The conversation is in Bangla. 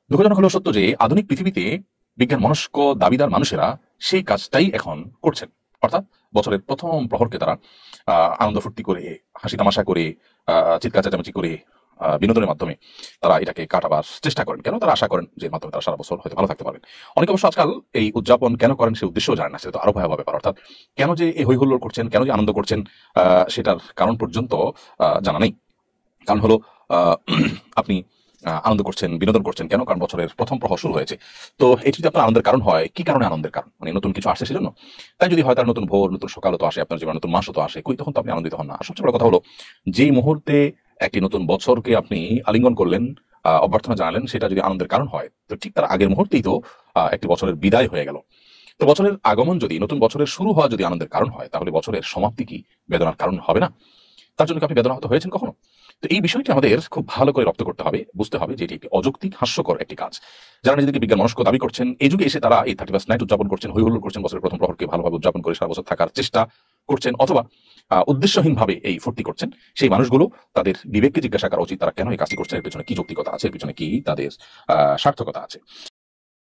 দুঃখজনক হলেও সত্য যে আধুনিক পৃথিবীতে বিজ্ঞান মনস্ক দাবিদার মানুষেরা সেই কাজটাই এখন করছেন। অর্থাৎ বছরের প্রথম প্রহরকে তারা আনন্দ ফুর্তি করে, হাসি তামাশা করে, চিৎকার চেঁচামেচি করে, বিনোদনের মাধ্যমে তারা এটাকে কাটাবার চেষ্টা করেন। কেন? তারা আশা করেন যে এর মাধ্যমে তারা সারা বছর হয়তো ভালো থাকতে পারবেন। অনেকে অবশ্য আজকাল এই উদযাপন কেন করেন সে উদ্দেশ্যও জানেন না, সেটা তো আরো ভয়াবহ ব্যাপার। অর্থাৎ কেন যে এই হই হুল্লোড় করছেন, কেন যে আনন্দ করছেন, সেটার কারণ পর্যন্ত জানা নেই। কারণ হলো আপনি আনন্দ করছেন, বিনোদন করছেন কেন? কারণ বছরের প্রথম প্রহর শুরু হয়েছে। তো এটি যদি আপনার আনন্দের কারণ হয়, কি কারণে আনন্দের কারণ? মানে নতুন কিছু আসছে সেজন্য? তাই যদি হয় তার নতুন ভোর, নতুন সকালও তো আসে, আপনার জীবনে নতুন মাসও তো আসে। কই তখন তো আপনি আনন্দিত হন না। আর সবচেয়ে বড় কথা হলো, যেই মুহূর্তে একটি নতুন বছরকে আপনি আলিঙ্গন করলেন, অভ্যর্থনা জানালেন, সেটা যদি আনন্দের কারণ হয়, তো ঠিক তার আগের মুহূর্তেই তো একটি বছরের বিদায় হয়ে গেল। তো বছরের আগমন যদি, নতুন বছরের শুরু হওয়া যদি আনন্দের কারণ হয়, তাহলে বছরের সমাপ্তি কি বেদনার কারণ হবে না? তার জন্য কি আপনি বেদনাহত হয়েছেন কখনো? তো এই বিষয়টি আমাদের খুব ভালো করে রপ্ত করতে হবে, বুঝতে হবে যে এটি একটি অযৌক্তিক, হাস্যকর একটি কাজ। যারা নিজেদেরকে বিজ্ঞান মনস্ক দাবি করছেন, এই যুগে এসে তারা এই 31st নাইট উদযাপন করছেন, হৈ হুল্লোড় করছেন, বছরের প্রথম প্রহরকে ভালোভাবে উদযাপন করে সারা বছর থাকার চেষ্টা করছেন, অথবা উদ্দেশ্যহীনভাবে এই ফুর্তি করছেন, সেই মানুষগুলো তাদের বিবেককে জিজ্ঞাসা করা উচিত তারা কেন এই কাজটি করছেন, এর পেছনে কি যৌক্তিকতা আছে, এর পেছনে কি তাদের সার্থকতা আছে।